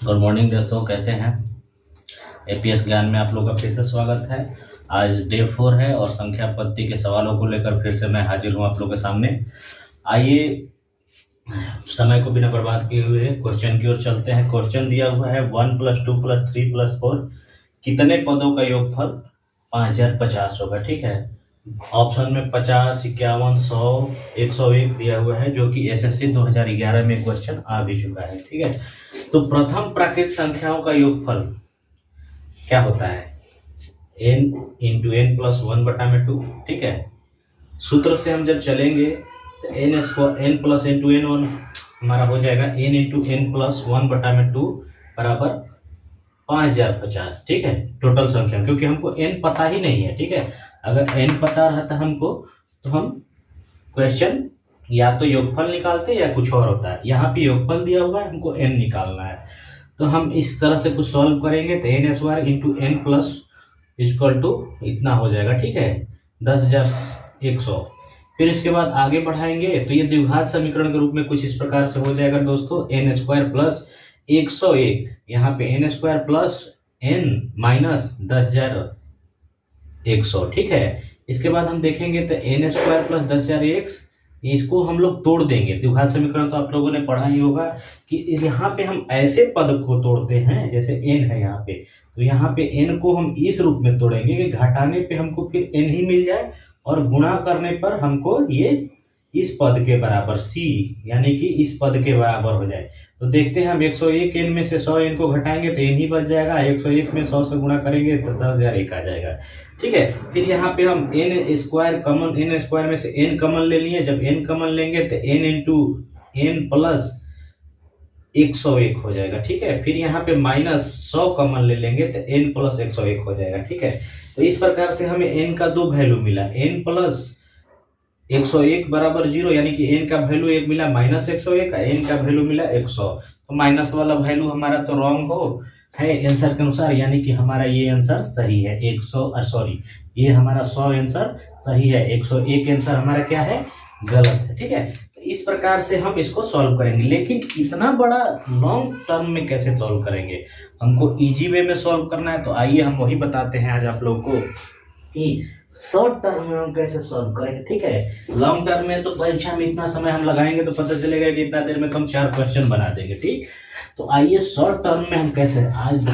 Good morning दोस्तों, कैसे हैं। एपीएस ज्ञान में आप लोगों का फिर से स्वागत है। आज डे 4 है और संख्या पद्धति के सवालों को लेकर फिर से मैं हाजिर हूं आप लोगों के सामने। आइए समय को बिना बर्बाद किए हुए क्वेश्चन की ओर चलते हैं। क्वेश्चन दिया हुआ है 1 + 2 + 3 + 4 कितने पदों का योगफल 5050 होगा। ठीक है, ऑप्शन में 50, 51, 100, 101 दिया हुआ है, जो कि एसएससी 2011 में क्वेश्चन आ भी चुका है। ठीक है, तो प्रथम प्राकृत संख्याओं का योगफल क्या होता है, n × n + 1/2। ठीक है, सूत्र से हम जब चलेंगे तो n + n हमारा हो जाएगा n × n + 1/2 बराबर 5050। ठीक है, टोटल संख्या, क्योंकि हमको n पता ही नहीं है। ठीक है, अगर n पता रहता हमको तो हम क्वेश्चन या तो योगफल निकालते या कुछ और होता है। यहाँ पे योगफल दिया हुआ है, हमको n निकालना है, तो हम इस तरह से कुछ सॉल्व करेंगे तो n² × n plus equal to इतना हो जाएगा। ठीक है, 10100। फिर इसके बाद आगे बढ़ाएंगे तो ये द्विघात समीकरण के रूप में कुछ इस प्रकार से हो जाएगा दोस्तों, n² + 101, यहाँ पे n² + n - 10100। ठीक है, इसके बाद हम देखेंगे तो n² + 10001, इसको हम लोग तोड़ देंगे। द्विघात समीकरण तो आप लोगों ने पढ़ा ही होगा कि यहाँ पे हम ऐसे पद को तोड़ते हैं, जैसे n है यहाँ पे, तो यहाँ पे n को हम इस रूप में तोड़ेंगे कि घटाने पे हमको फिर n ही मिल जाए और गुणा करने पर हमको ये इस पद के बराबर c यानी कि इस पद के बराबर हो जाए। तो देखते हैं हम 101 n में से 100 n को घटाएंगे तो n ही बच जाएगा, 101 में 100 से गुणा करेंगे तो 10001 आ जाएगा। ठीक है, फिर यहाँ पे हम n² कॉमन, n² में से n कॉमन ले लिए। जब n कॉमन लेंगे तो n × n + 101 हो जाएगा। ठीक है, फिर यहाँ पे -100 कॉमन ले लेंगे तो n + 101 हो जाएगा। ठीक है, तो इस प्रकार से हमें n का दो वैल्यू मिला, n + 101 बराबर 0, यानी कि n का वैल्यू एक मिला -101, n का वैल्यू मिला 100। तो माइनस वाला वैल्यू हमारा तो रॉन्ग है आंसर के अनुसार, यानी कि हमारा ये आंसर सही है। ये हमारा 100 आंसर सही है, 101 आंसर हमारा क्या है, गलत है। ठीक है, तो इस प्रकार से हम इसको सॉल्व करेंगे। लेकिन इतना बड़ा लॉन्ग टर्म में कैसे सॉल्व करेंगे, हमको इजी वे में सॉल्व करना है। तो आइए हम वही बताते हैं आज आप लोग को कि शॉर्ट टर्म में हम कैसे सॉल्व करेंगे। ठीक है, लॉन्ग टर्म में तो परीक्षा में इतना समय हम लगाएंगे तो पता चलेगा कि इतना देर में तो हम 4 क्वेश्चन बना देंगे। ठीक, तो आइए शॉर्ट टर्म में हम कैसे, आज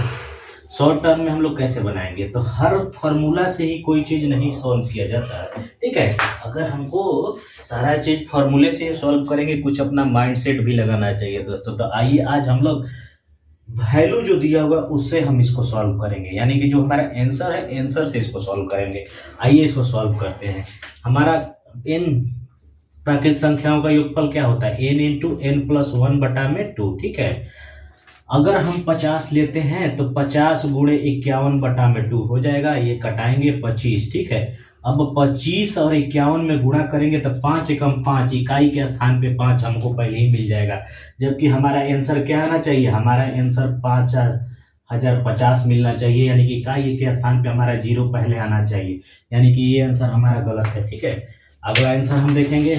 शॉर्ट टर्म में हम लोग कैसे बनाएंगे। तो हर फॉर्मूला से ही कोई चीज नहीं सॉल्व किया जाता है। ठीक है, अगर हमको सारा चीज फॉर्मूले से ही सॉल्व करेंगे, कुछ अपना माइंडसेट भी लगाना चाहिए दोस्तों। तो आइए आज हम लोग वैल्यू जो दिया हुआ उससे हम इसको सॉल्व करेंगे, यानी कि जो हमारा आंसर है आंसर से इसको सॉल्व करेंगे। आइए इसको सॉल्व करते हैं। हमारा n प्राकृत संख्याओं का योगफल क्या होता है, n × n + 1/2। ठीक है, अगर हम 50 लेते हैं तो 50 × 51/2 हो जाएगा, ये कटाएंगे 25। ठीक है, अब 25 और 51 में गुणा करेंगे तो 5 × 5, इकाई के स्थान पे 5 हमको पहले ही मिल जाएगा। जबकि हमारा आंसर क्या आना चाहिए, हमारा आंसर 5050 मिलना चाहिए, यानी कि इकाई के स्थान पे हमारा 0 पहले आना चाहिए, यानी कि ये आंसर हमारा गलत है। ठीक है, अगला आंसर हम देखेंगे,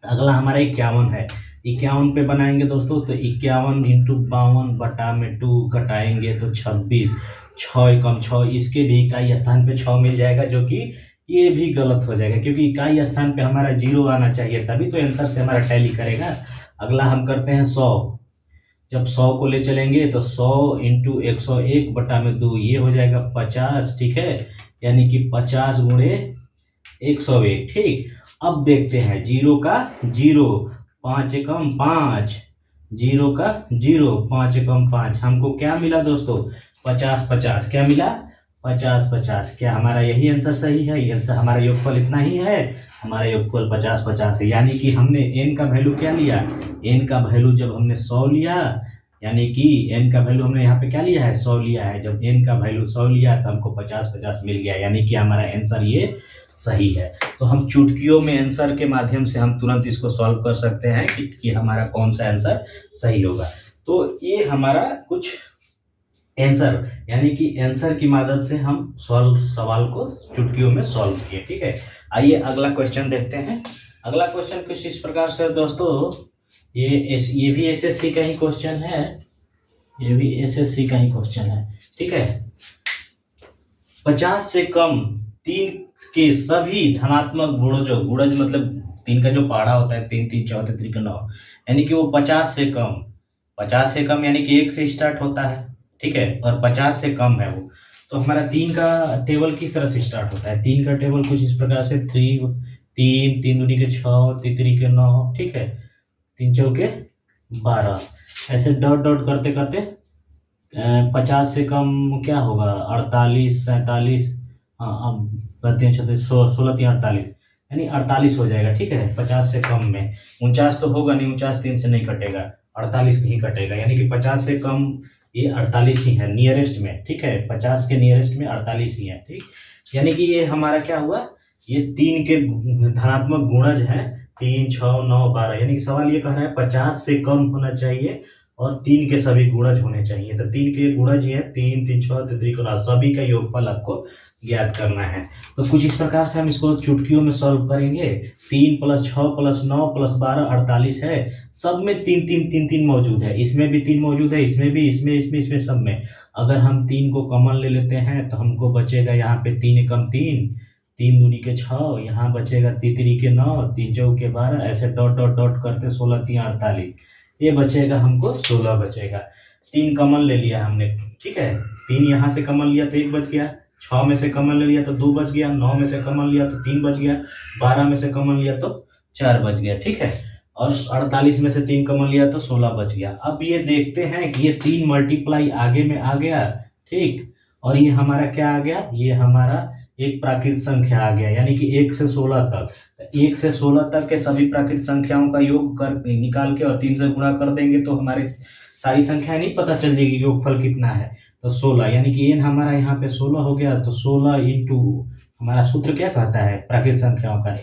अगला हमारा 51 है। 51 पे बनाएंगे दोस्तों, तो 51 × 52/2 घटाएंगे तो 26, 6 × 6, इसके भी इकाई स्थान पे 6 मिल जाएगा, जो कि ये भी गलत हो जाएगा, क्योंकि इकाई स्थान पे हमारा 0 आना चाहिए, तभी तो आंसर से हमारा टैली करेगा। अगला हम करते हैं 100। जब 100 को ले चलेंगे तो 100 × 101/2, ये हो जाएगा 50। ठीक है, यानी कि 50 × 101। ठीक, अब देखते हैं 0 का 0, 5 × 5, 0 का 0, 5 × 5, हमको क्या मिला दोस्तों, 5050। क्या मिला, 5050। क्या हमारा यही आंसर सही है, ये आंसर हमारा योगफल इतना ही है, हमारा योगफल 5050 है। यानी कि हमने n का वैल्यू क्या लिया, n का वैल्यू जब हमने 100 लिया, यानी कि n का वैल्यू हमने यहाँ पे क्या लिया है, 100 लिया है। जब n का वैल्यू 100 लिया तो हमको 5050 मिल गया, यानी कि हमारा आंसर ये सही है। तो हम चुटकियों में आंसर के माध्यम से हम तुरंत इसको सॉल्व कर सकते हैं कि हमारा कौन सा आंसर सही होगा। तो ये हमारा कुछ आंसर, यानी कि आंसर की मदद से हम सवाल को चुटकियों में सॉल्व किए। ठीक है, आइए अगला क्वेश्चन देखते हैं। अगला क्वेश्चन कुछ इस प्रकार से दोस्तों ये भी एसएससी का ही क्वेश्चन है, ये भी एसएससी का ही क्वेश्चन है। ठीक है, 50 से कम 3 के सभी धनात्मक गुणजों, गुणज मतलब 3 का जो पहाड़ा होता है 3 3 14 3 9, यानी कि वो 50 से कम, 50 से कम यानी कि 1 से स्टार्ट होता है। ठीक है, और 50 से कम है वो, तो हमारा 3 का टेबल किस तरह से स्टार्ट होता है? 3 का टेबल कुछ इस प्रकार से, 3 3 दूनी के 6 3 3 के 9, ठीक है, 3 चौके 12, ऐसे डॉट डॉट करते करते 50 से कम क्या होगा? 48 47, हाँ अब 36 16 3 48, यानी 48 हो जाएगा। ठीक है, 50 से कम में 49 तो होगा नहीं, 49 3 से नहीं कटेगा, 48 ही कटेगा, यानी कि 50 से कम ये 48 ही है नियरेस्ट में। ठीक है, 50 के नियरेस्ट में 48 ही है। ठीक, यानी कि ये हमारा क्या हुआ? ये 3 के धनात्मक गुणज है, 3 6 9 12, यानी कि सवाल ये कह रहा है 50 से कम होना चाहिए और 3 के सभी गुणज होने चाहिए। तो 3 के गुणज ये 3 3 6 3 9 सभी का योगफल आपको ज्ञात करना है। तो कुछ इस प्रकार से हम इसको चुटकियों में सॉल्व करेंगे। 3 + 6 + 9 + 12 48 है, सब में 3 3 3 3 मौजूद है, इसमें भी 3 मौजूद है, इसमें भी, इसमें सब में। अगर हम 3 को कॉमन ले लेते हैं तो हमको बचेगा यहाँ पे 3 एकम 3, 3 दूनी के 6, यहाँ बचेगा 3 3 के 9, 3 चौके 12, ऐसे डॉट डॉट डॉट करते 16 3 48, ये बचेगा हमको 16 बचेगा। 3 कॉमन ले लिया हमने। ठीक है, 3 यहाँ से कॉमन लिया तो 1 बच गया, 6 में से कॉमन ले लिया तो 2 बच गया, 9 में से कॉमन लिया तो 3 बच गया, 12 में से कॉमन लिया तो 4 बच गया। ठीक है, और 48 में से 3 कॉमन लिया तो 16 बच गया। अब ये देखते हैं कि ये 3 मल्टीप्लाई आगे में आ गया। ठीक, और ये हमारा क्या आ गया? ये हमारा एक प्राकृत संख्या आ गया, यानी कि 1 से 16 तक। 1 से 16 तक के सभी प्राकृत संख्याओं का योग कर निकाल के और 3 से गुणा कर देंगे तो हमारे सारी संख्या नहीं पता चल जाएगी योगफल कितना है। तो 16, यानी कि n हमारा यहाँ पे 16 हो गया। तो 16 इंटू हमारा सूत्र क्या कहता है प्राकृत संख्याओं का?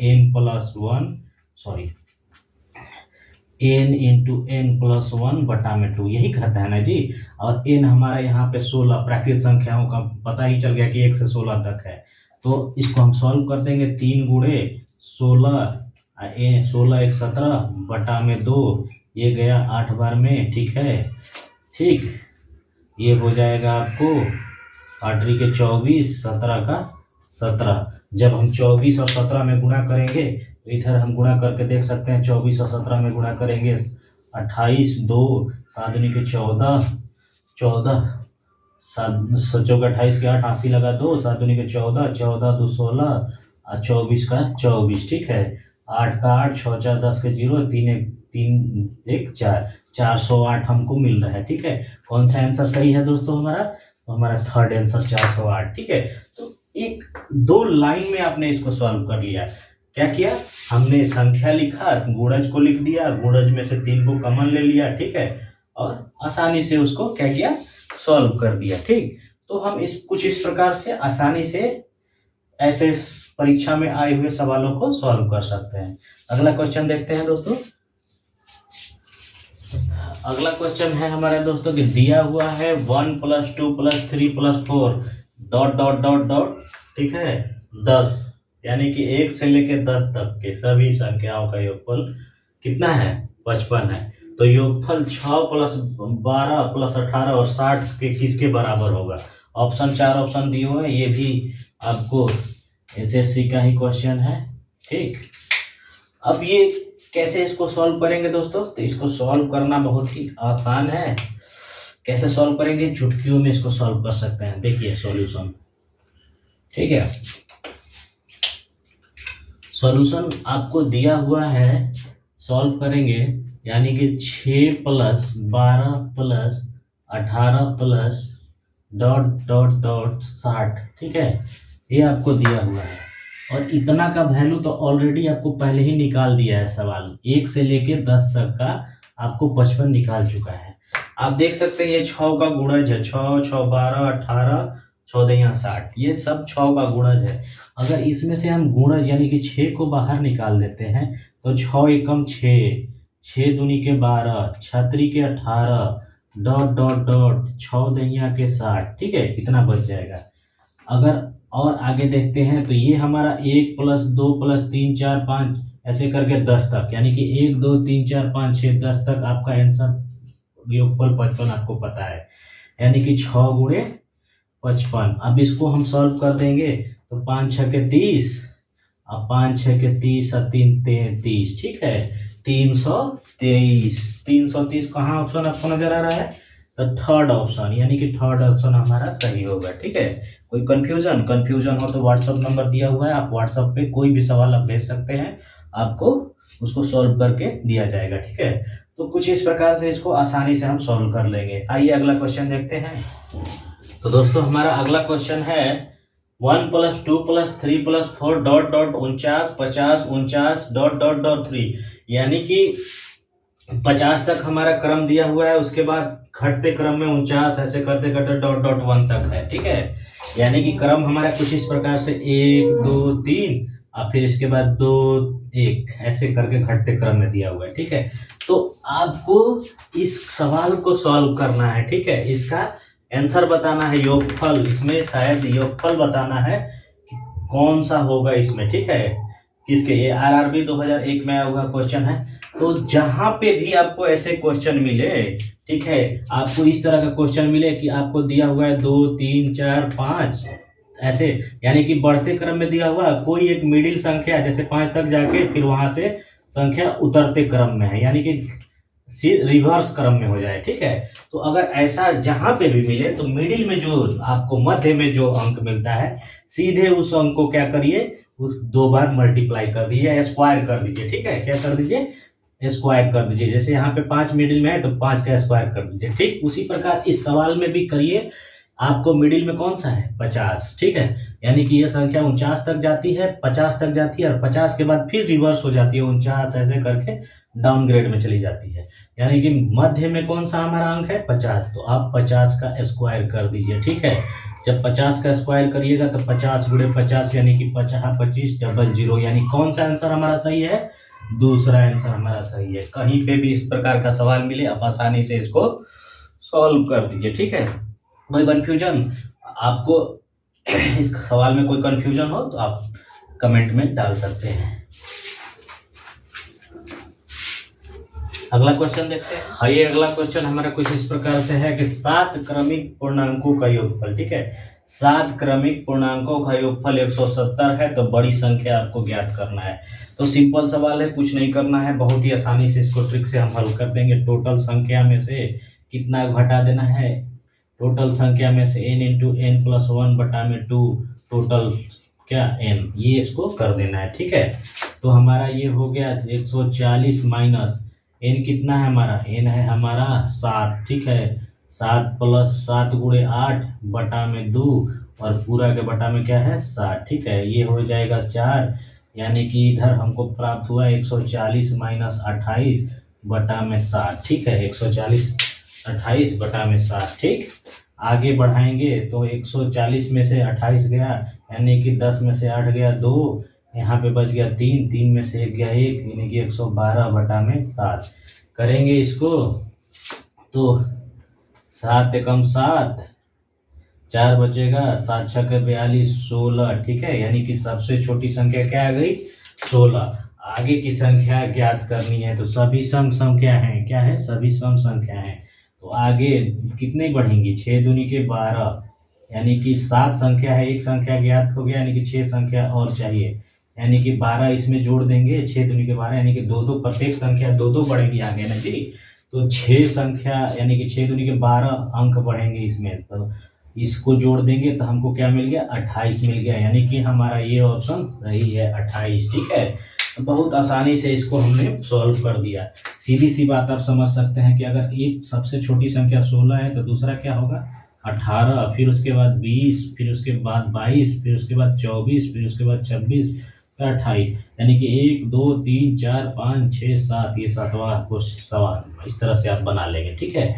n इंटू n+1/2, यही कहता है ना जी। और n हमारा यहाँ पे 16 प्राकृत संख्याओं का पता ही चल गया कि 1 से 16 तक है। तो इसको हम सॉल्व कर देंगे। 3 गुणे 16, 16 1 17/2, ये गया 8 बार में। ठीक है, ठीक, ये हो जाएगा आपको 8 के 24, 17 का 17। जब हम 24 और 17 में गुणा करेंगे तो इधर हम गुणा करके देख सकते हैं। 24 और 17 में गुणा करेंगे 28, 2 7 के 14, 14 7 चौक 28 के 8, 80 लगा 2, 7 के 14, 14 2 16 और 24 का 24। ठीक है, 8 का 8, 6 4 10 के 0, 3 1 4, 408 हमको मिल रहा है। ठीक है, कौन सा आंसर सही है दोस्तों हमारा? तो हमारा थर्ड आंसर 408। ठीक है, तो एक 2 लाइन में आपने इसको सॉल्व कर लिया। क्या किया हमने? संख्या लिखा, गुणज को लिख दिया, गुणज में से 3 को कॉमन ले लिया। ठीक है, और आसानी से उसको क्या किया? सॉल्व कर दिया। ठीक, तो हम कुछ इस प्रकार से आसानी से ऐसे परीक्षा में आए हुए सवालों को सॉल्व कर सकते हैं। अगला क्वेश्चन देखते हैं दोस्तों। अगला क्वेश्चन है हमारे दोस्तों कि दिया हुआ है 1 + 2 + 3 + 4 डॉट डॉट डॉट डॉट, ठीक है, 10, यानी कि 1 से लेके 10 तक के सभी संख्याओं का योगफल कितना है? 55 है। तो योगफल 6 + 12 + 18 और 60 के किसके बराबर होगा? ऑप्शन 4 ऑप्शन दिए हुए हैं, ये भी आपको एसएससी का ही क्वेश्चन है। ठीक, अब ये कैसे इसको सॉल्व करेंगे दोस्तों? तो इसको सॉल्व करना बहुत ही आसान है। कैसे सॉल्व करेंगे? चुटकियों में इसको सॉल्व कर सकते हैं। देखिए सॉल्यूशन, ठीक है, सॉल्यूशन आपको दिया हुआ है, सॉल्व करेंगे, यानी कि 6 + 12 + 18 + डॉट डॉट डॉट 60, ठीक है, ये आपको दिया हुआ है। और इतना का वैल्यू तो ऑलरेडी आपको पहले ही निकाल दिया है सवाल। 1 से लेके 10 तक का आपको 55 निकाल चुका है। आप देख सकते हैं ये 6 का गुणज है, 6 6 12 18 14 60, ये सब 6 का गुणज है। अगर इसमें से हम गुणज यानी कि 6 को बाहर निकाल देते हैं तो 6 एकम 6, 6 दूनी के 12, 6 त्रिक के 18, डॉट डॉट डॉट 6 दहिया के 60, ठीक है, इतना बच जाएगा। अगर और आगे देखते हैं तो ये हमारा 1 + 2 + 3 4 5 ऐसे करके 10 तक, यानी कि 1 2 3 4 5 6 10 तक आपका आंसर योगफल 55 आपको पता है, यानी कि 6 गुणे 55। अब इसको हम सॉल्व कर देंगे तो 5 6 के 30, अब 5 6 के 30 और 3 33, ठीक है 323। 330 कहाँ ऑप्शन आपको नजर आ रहा है? तो थर्ड ऑप्शन, यानी कि थर्ड ऑप्शन हमारा सही होगा, ठीक है। कोई कंफ्यूजन हो तो व्हाट्सएप नंबर दिया हुआ है, आप व्हाट्सएप पे कोई भी सवाल आप भेज सकते हैं, आपको उसको सॉल्व करके दिया जाएगा, ठीक है। तो कुछ इस प्रकार से इसको आसानी से हम सॉल्व कर लेंगे। आइए अगला क्वेश्चन देखते हैं। तो दोस्तों हमारा अगला क्वेश्चन है 1 + 2 + 3 + 4 ... 49 50 49 ... 3, यानी कि 50 तक हमारा क्रम दिया हुआ है, उसके बाद घटते क्रम में 49, ऐसे करते करते ... 1 तक है, ठीक है। यानी कि क्रम हमारा कुछ इस प्रकार से 1 2 3 और फिर इसके बाद 2 1, ऐसे करके घटते क्रम में दिया हुआ है, ठीक है। तो आपको इस सवाल को सॉल्व करना है, ठीक है। इसका आंसर बताना है, योगफल, इसमें शायद योगफल बताना है कि कौन सा होगा इसमें, ठीक है। किसके? ये आरआरबी 2001 में आया हुआ क्वेश्चन है। तो जहां पे भी आपको ऐसे क्वेश्चन मिले, ठीक है, आपको इस तरह का क्वेश्चन मिले कि आपको दिया हुआ है 2 3 4 5 ऐसे, यानी कि बढ़ते क्रम में दिया हुआ कोई एक मिडिल संख्या जैसे 5 तक जाके फिर वहां से संख्या उतरते क्रम में है, यानी कि रिवर्स क्रम में हो जाए, ठीक है। तो अगर ऐसा जहां पे भी मिले तो मिडिल में जो आपको मध्य में जो अंक मिलता है, सीधे उस अंक को क्या करिए, उस 2 बार मल्टीप्लाई कर दीजिए, स्क्वायर कर दीजिए, ठीक है। क्या कर दीजिए? स्क्वायर कर दीजिए। जैसे यहाँ पे 5 मिडिल में है तो 5 का स्क्वायर कर दीजिए, ठीक। उसी प्रकार इस सवाल में भी करिए। आपको मिडिल में कौन सा है? 50, ठीक है। यानी कि ये संख्या 49 तक जाती है, 50 तक जाती है और 50 के बाद फिर रिवर्स हो जाती है, 49 ऐसे करके डाउनग्रेड में चली जाती है। यानी कि मध्य में कौन सा हमारा अंक है? 50। तो आप 50 का स्क्वायर कर दीजिए, ठीक है। जब 50 का स्क्वायर करिएगा तो 50 गुणे 50 यानी कि 50 25 00, यानी कौन सा आंसर हमारा सही है? दूसरा आंसर हमारा सही है। कहीं पे भी इस प्रकार का सवाल मिले आप आसानी से इसको सॉल्व कर दीजिए, ठीक है। कोई कंफ्यूजन आपको इस सवाल में कोई कंफ्यूजन हो तो आप कमेंट में डाल सकते हैं। अगला क्वेश्चन देखते हैं। हाँ, ये अगला क्वेश्चन हमारा कुछ इस प्रकार से है कि 7 क्रमिक पूर्णांकों का योगफल, ठीक है। 7 क्रमिक पूर्णांकों का योगफल 170 है, तो बड़ी संख्या आपको ज्ञात करना है। तो सिंपल सवाल है, कुछ नहीं करना है, बहुत ही आसानी से इसको ट्रिक से हम हल कर देंगे। टोटल संख्या में से कितना घटा देना है? टोटल संख्या में से n × n + 1 बटा में 2, टोटल क्या n, ये इसको कर देना है, ठीक है। तो हमारा ये हो गया 140 माइनस n कितना है हमारा? n है हमारा 7, ठीक है। 7 + 7 गुणे 8 बटा में 2 और पूरा के बटा में क्या है? 7, ठीक है। ये हो जाएगा 4, यानी कि इधर हमको प्राप्त हुआ 140 माइनस 28 बटा में 7, ठीक है। 140 28 बटा में 7, ठीक। आगे बढ़ाएंगे तो 140 में से 28 गया, यानी कि 10 में से 8 गया 2, यहाँ पे बच गया 3, 3 में से 1 गया 1, यानी कि 112 बटा में 7। करेंगे इसको तो 7 एकम 7, 4 बचेगा, 7 छक 42 16, ठीक है। यानी कि सबसे छोटी संख्या क्या आ गई? 16। आगे की संख्या ज्ञात करनी है तो सभी सम संख्या हैं, क्या है? सभी सम संख्या हैं। तो आगे कितने बढ़ेंगी? 6 दूनी के 12, यानी कि 7 संख्या है, एक संख्या ज्ञात हो गया, यानी कि 6 संख्या और चाहिए, यानी कि 12 इसमें जोड़ देंगे। 6 दूनी के 12, यानी कि 2 प्रत्येक संख्या 2 बढ़ेगी आगे ना जी। तो 6 संख्या यानी कि 6 दूनी के 12 अंक बढ़ेंगे इसमें, तो इसको जोड़ देंगे तो हमको क्या मिल गया? 28 मिल गया, यानी कि हमारा ये ऑप्शन सही है, 28, ठीक है। तो बहुत आसानी से इसको हमने सॉल्व कर दिया। सीधी सी बात आप समझ सकते हैं कि अगर एक सबसे छोटी संख्या 16 है तो दूसरा क्या होगा? 18, फिर उसके बाद 20, फिर उसके बाद 22, फिर उसके बाद 24, फिर उसके बाद 26, 28, यानी कि 1 2 3 4 5 6 7, ये 7वां सवाल इस तरह से आप बना लेंगे, ठीक है।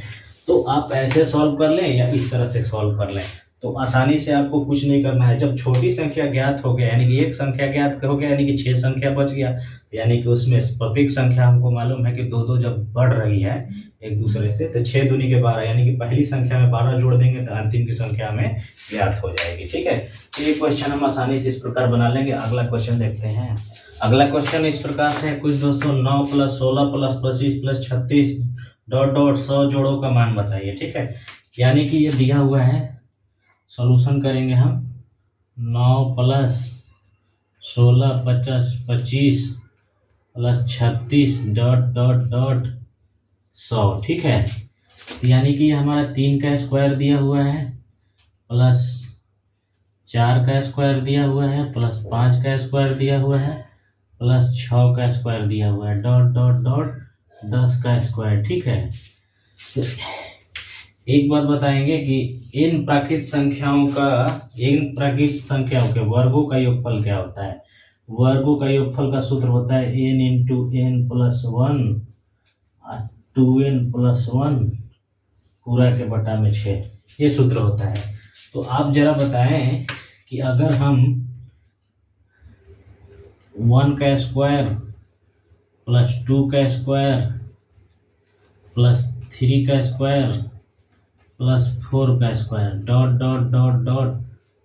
तो आप ऐसे सॉल्व कर लें या इस तरह से सॉल्व कर लें, तो आसानी से आपको कुछ नहीं करना है। जब छोटी संख्या ज्ञात हो गया, यानी कि एक संख्या ज्ञात हो गया, यानी कि 6 संख्या बच गया, यानी कि उसमें प्रत्येक संख्या हमको मालूम है कि 2-2 जब बढ़ रही है एक दूसरे से, तो 6 दूनी के 12, यानी कि पहली संख्या में 12 जोड़ देंगे तो अंतिम की संख्या में ज्ञात हो जाएगी। ठीक है, तो ये क्वेश्चन हम आसानी से इस प्रकार बना लेंगे। अगला क्वेश्चन देखते हैं। अगला क्वेश्चन इस प्रकार से है कुछ दोस्तों, 9 + 16 + 25 + 36 ... 100 जोड़ों का मान बताइए। ठीक है, यानी कि ये दिया हुआ है, सॉल्यूशन करेंगे हम। 9 + 16 + 25 + 36 ... 100। ठीक है, यानी कि हमारा 3 का स्क्वायर दिया हुआ है, प्लस 4 का स्क्वायर दिया हुआ है, प्लस 5 का स्क्वायर दिया हुआ है, प्लस 6 का स्क्वायर दिया हुआ है, ... 10 का स्क्वायर। ठीक है, तो एक बात बताएंगे कि इन प्राकृत संख्याओं के वर्गों का योगफल क्या होता है। वर्गों का योगफल का सूत्र होता है n × n + 1 2n + 1 पूरा के बटा में 6, ये सूत्र होता है। तो आप जरा बताएं कि अगर हम 1 का स्क्वायर प्लस 2 का स्क्वायर प्लस 3 का स्क्वायर प्लस 4 का स्क्वायर ...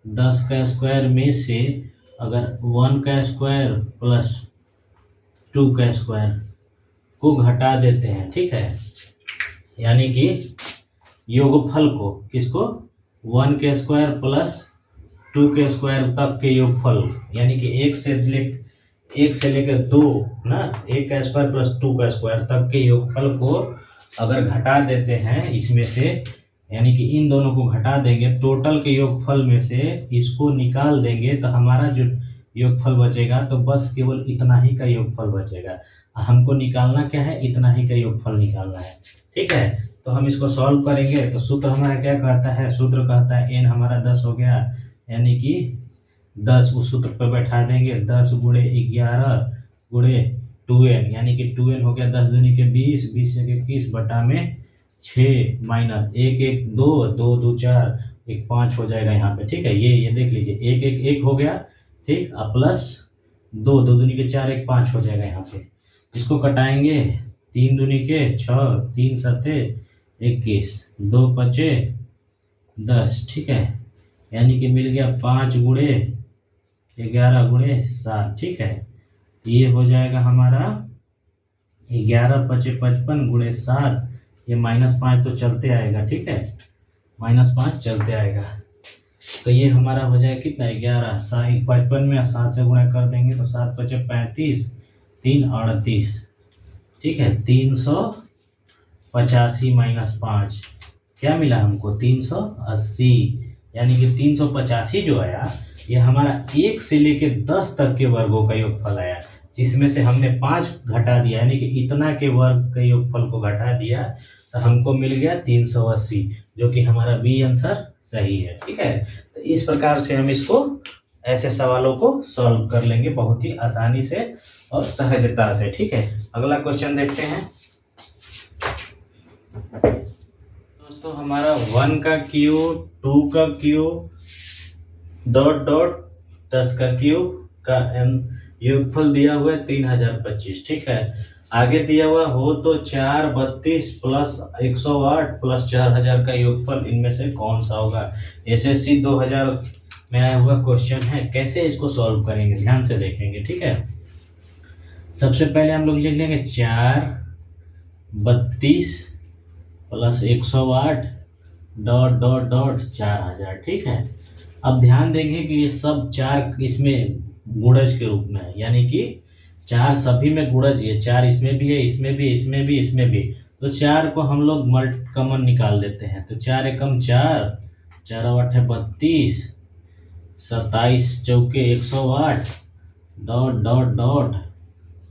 10 का स्क्वायर में से अगर 1 का स्क्वायर प्लस 2 का स्क्वायर को घटा देते हैं, ठीक है, यानी कि योगफल को, किसको, 1 के स्क्वायर प्लस 2 के स्क्वायर तक के योगफल, यानी कि 1 से लेकर 2 ना, 1 का स्क्वायर प्लस 2 का स्क्वायर तक के योगफल को अगर घटा देते हैं इसमें से, यानी कि इन दोनों को घटा देंगे, टोटल के योगफल में से इसको निकाल देंगे, तो हमारा जो योगफल बचेगा तो बस केवल इतना ही का योगफल बचेगा। हमको निकालना क्या है, इतना ही का योगफल निकालना है। ठीक है, तो हम इसको सॉल्व करेंगे तो सूत्र हमारा क्या कहता है, सूत्र कहता है n हमारा 10 हो गया, यानी कि 10 उस सूत्र पर बैठा देंगे, 10 × 11 × 2n, यानी कि 2n हो गया 10 दूनी के 20, 20 से 21 बटा में 6 माइनस 1 1 2 2 2 4 1 5 हो जाएगा यहाँ पे। ठीक है, ये देख लीजिए 1 1 1 हो गया, ठीक, अब प्लस 2 2 दूनी के 4 1 5 हो जाएगा यहाँ पे। इसको कटाएंगे, 3 दूनी के 6 3 7 21 2 5 10। ठीक है, यानी कि मिल गया 5 × 11 × 7। ठीक है, ये हो जाएगा हमारा 11 5 55 × 7, ये -5 तो चलते आएगा। ठीक है, -5 चलते आएगा, तो ये हमारा हो जाएगा कितना, 11 55 में 7 से गुणा कर देंगे तो 7 × 5 35 3 38। ठीक है, 385 - 5 क्या मिला हमको, 380, यानी कि 385 जो आया ये हमारा 1 से लेके 10 तक के वर्गों का योगफल आया, जिसमें से हमने 5 घटा दिया, यानी कि इतना के वर्ग के योगफल को घटा दिया, तो हमको मिल गया 380, जो कि हमारा बी आंसर सही है। ठीक है, तो इस प्रकार से हम इसको, ऐसे सवालों को सॉल्व कर लेंगे बहुत ही आसानी से और सहजता से। ठीक है, अगला क्वेश्चन देखते हैं दोस्तों। हमारा 1 का क्यूब 2 का क्यूब ... 10 का क्यूब का योगफल दिया हुआ है 3025। ठीक है, आगे दिया हुआ हो तो 4 32 प्लस 108 प्लस 4000 का योगफल इनमें से कौन सा होगा। एसएससी 2000 में आया हुआ क्वेश्चन है, कैसे इसको सॉल्व करेंगे ध्यान से देखेंगे। ठीक है, सबसे पहले हम लोग लिख लेंगे 4 32 प्लस 108 ... 4000। ठीक है, अब ध्यान देंगे कि ये सब 4 इसमें गुणज के रूप में है, यानी कि 4 सभी में गुणज है, 4 इसमें भी है, इसमें भी, इसमें भी, इसमें भी, तो 4 को हम लोग कॉमन निकाल देते हैं, तो 4 एकम 4 4 8 32 27 चौके 108 ...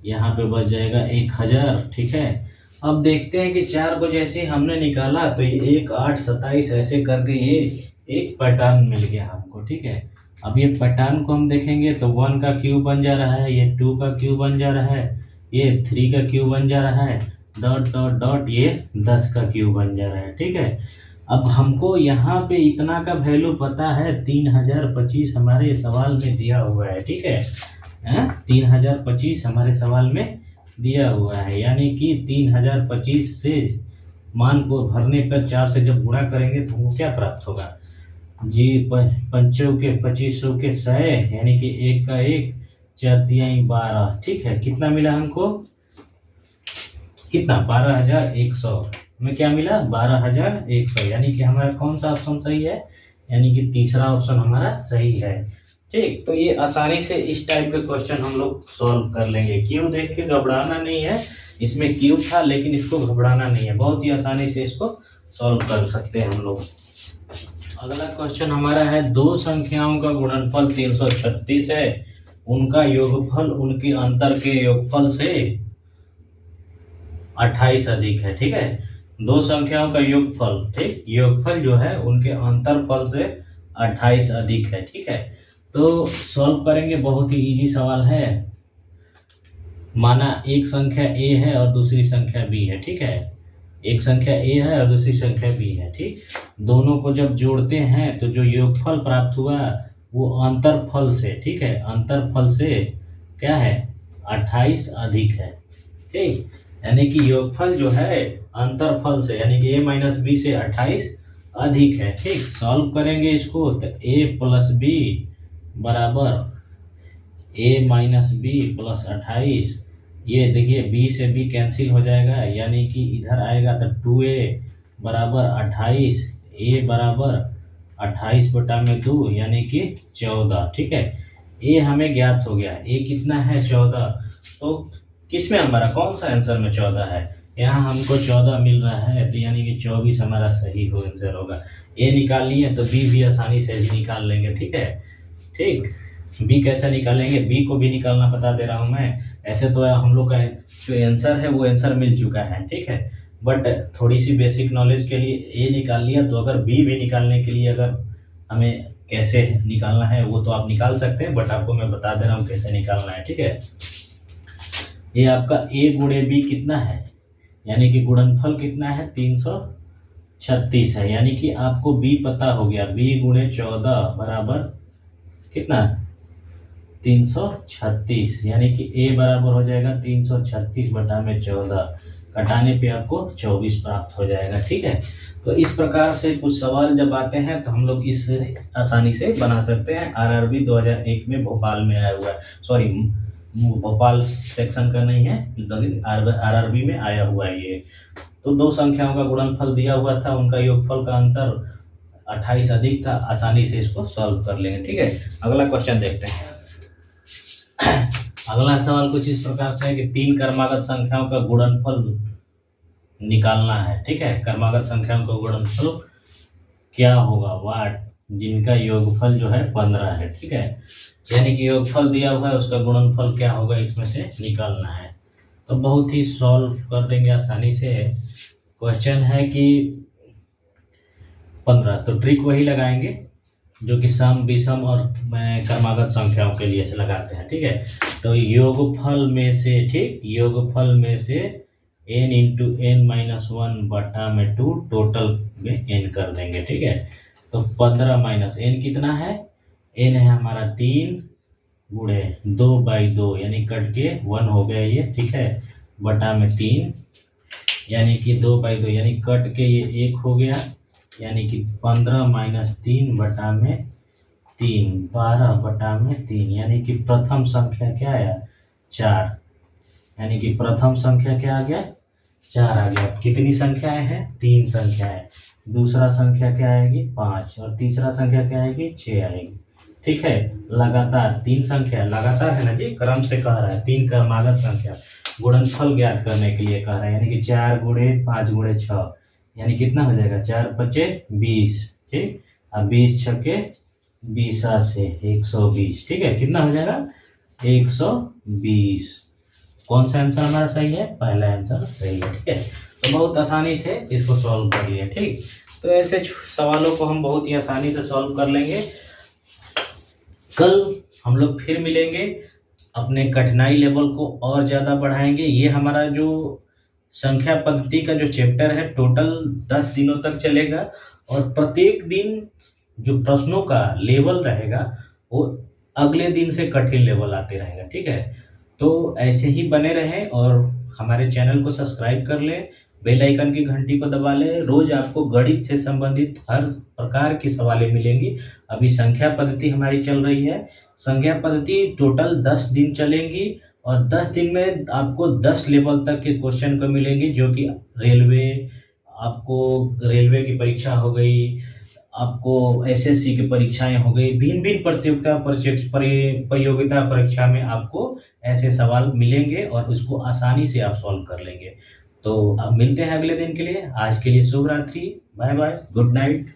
यहाँ पे बच जाएगा 1000। ठीक है, अब देखते हैं कि 4 को जैसे हमने निकाला तो ये 1 8 27 ऐसे करके ये एक पैटर्न मिल गया हमको। ठीक है, अब ये पैटर्न को हम देखेंगे तो 1 का क्यूब बन जा रहा है, ये 2 का क्यूब बन जा रहा है, ये 3 का क्यूब बन जा रहा है, ... ये 10 का क्यूब बन जा रहा है। ठीक है, अब हमको यहाँ पे इतना का वैल्यू पता है, 3025 हमारे सवाल में दिया हुआ है, ठीक है, 3025 हमारे सवाल में दिया हुआ है, यानी कि 3025 से मान को भरने पर 4 से जब गुणा करेंगे तो वो क्या प्राप्त होगा जी, पंचों के 2500 के 100, यानी कि 1 का 1, 4 तिहाई 12, ठीक है। कितना मिला हमको, कितना 12100 में क्या मिला 12100, यानी कि हमारा कौन सा ऑप्शन सही है, यानी कि तीसरा ऑप्शन हमारा सही है, ठीक। तो ये आसानी से इस टाइप के क्वेश्चन हम लोग सॉल्व कर लेंगे। क्यों देख के घबराना नहीं है, इसमें क्यों था लेकिन इसको घबराना नहीं है, बहुत ही आसानी से इसको सॉल्व कर सकते हैं हम लोग। अगला क्वेश्चन हमारा है, दो संख्याओं का गुणनफल 336 है, उनका योगफल उनके अंतर के योगफल से 28 अधिक है, ठीक है। दो संख्याओं का योगफल, ठीक, योगफल जो है उनके अंतरफल से 28 अधिक है, ठीक है। तो सॉल्व करेंगे, बहुत ही इजी सवाल है। माना एक संख्या a है और दूसरी संख्या b है, ठीक है, एक संख्या a है और दूसरी संख्या b है, ठीक। दोनों को जब जोड़ते हैं तो जो योगफल प्राप्त हुआ वो अंतरफल से, ठीक है, अंतरफल से क्या है 28 अधिक है, ठीक। यानी कि योगफल जो है अंतरफल से, यानी कि a माइनस बी से 28 अधिक है, ठीक। सॉल्व करेंगे इसको तो a प्लस बी बराबर a माइनस बी प्लस 28, ये देखिए b से b कैंसिल हो जाएगा, यानी कि इधर आएगा तो 2a बराबर 28, a बराबर 28 बटा में 2 यानी कि 14, ठीक है। a हमें ज्ञात हो गया, a कितना है 14, तो किसमें हमारा कौन सा आंसर में 14 है, यहाँ हमको 14 मिल रहा है, तो यानी कि 24 हमारा सही हो आंसर होगा। a निकाल लिए तो b भी आसानी से भी निकाल लेंगे, ठीक है, ठीक। b कैसे निकालेंगे, b को भी निकालना बता दे रहा हूं मैं, ऐसे तो हम लोग का जो आंसर है वो आंसर मिल चुका है, ठीक है, बट थोड़ी सी बेसिक नॉलेज के लिए a निकाल लिया, तो अगर b भी निकालने के लिए अगर हमें कैसे निकालना है वो तो आप निकाल सकते हैं, बट आपको मैं बता दे रहा हूँ कैसे निकालना है, ठीक है। ये आपका a गुणे b कितना है, यानी कि गुणनफल कितना है 336 है, यानी कि आपको b पता हो गया, b गुणे 14 बराबर कितना 336, यानी कि a बराबर हो जाएगा 336 बटा में 14, घटाने पे आपको 24 प्राप्त हो जाएगा, ठीक है। तो इस प्रकार से कुछ सवाल जब आते हैं तो हम लोग इस आसानी से बना सकते हैं। आरआरबी 2001 में भोपाल में आया हुआ है, सॉरी भोपाल सेक्शन का नहीं है, आरआरबी में आया हुआ है ये। तो दो संख्याओं का गुणनफल दिया हुआ था, उनका योगफल का अंतर 28 अधिक था, आसानी से इसको सॉल्व कर लेंगे, ठीक है। अगला क्वेश्चन देखते हैं। अगला सवाल कुछ इस प्रकार से है कि तीन क्रमागत संख्याओं का गुणनफल निकालना है, ठीक है। क्रमागत संख्याओं का गुणनफल क्या होगा, वाट, जिनका योगफल जो है 15 है, ठीक है, यानी कि योगफल दिया हुआ है उसका गुणनफल क्या होगा इसमें से निकालना है। तो बहुत ही सॉल्व कर देंगे आसानी से। क्वेश्चन है कि 15, तो ट्रिक वही लगाएंगे जो कि सम विषम और क्रमागत संख्याओं के लिए से लगाते हैं, ठीक है। तो योगफल में से, ठीक, योगफल में से n इंटू n माइनस 1 बटा में 2 टोटल में n कर देंगे, ठीक है। तो 15 माइनस n कितना है, n है हमारा 3 गुणे 2/2 यानी कट के 1 हो गया ये, ठीक है, बटा में 3 यानी कि 2/2 यानी कट के ये 1 हो गया, यानी कि 15 माइनस 3 बटा में 3, 12 बटा में 3, यानी कि प्रथम संख्या क्या आया 4, यानी कि प्रथम संख्या क्या आ गया 4 आ गया। कितनी संख्याएं हैं 3 संख्याएं, दूसरा संख्या क्या आएगी 5 और तीसरा संख्या क्या आएगी 6 आएगी, ठीक है। लगातार 3 संख्या लगातार है ना जी, क्रम से कह रहा है, 3 क्रमागत संख्या गुणनफल ज्ञात करने के लिए कह रहा है, यानी कि 4 गुणे 5 गुणे 6 यानी कितना हो जाएगा 4 5 20, ठीक, अब 20 छके 20 से 120, ठीक है, कितना हो जाएगा 120। कौन सा आंसर हमारा सही है, पहला आंसर सही है, ठीक है। तो बहुत आसानी से इसको सॉल्व कर लिया, ठीक। तो ऐसे सवालों को हम बहुत ही आसानी से सॉल्व कर लेंगे। कल हम लोग फिर मिलेंगे, अपने कठिनाई लेवल को और ज़्यादा बढ़ाएंगे। ये हमारा जो संख्या पद्धति का जो चैप्टर है टोटल 10 दिनों तक चलेगा और प्रत्येक दिन जो प्रश्नों का लेवल रहेगा वो अगले दिन से कठिन लेवल आते रहेगा। ठीक है, तो ऐसे ही बने रहें और हमारे चैनल को सब्सक्राइब कर लें, बेल आइकन की घंटी को दबा लें। रोज आपको गणित से संबंधित हर प्रकार की सवालें मिलेंगी। अभी संख्या पद्धति हमारी चल रही है। संख्या पद्धति टोटल 10 दिन चलेंगी और 10 दिन में आपको 10 लेवल तक के क्वेश्चन को मिलेंगे, जो कि रेलवे, आपको रेलवे की परीक्षा हो गई, आपको एसएससी की परीक्षाएं हो गई, भिन्न भिन्न प्रतियोगिता परीक्षा में आपको ऐसे सवाल मिलेंगे और उसको आसानी से आप सॉल्व कर लेंगे। तो अब मिलते हैं अगले दिन के लिए। आज के लिए शुभ रात्रि, बाय बाय, गुड नाइट।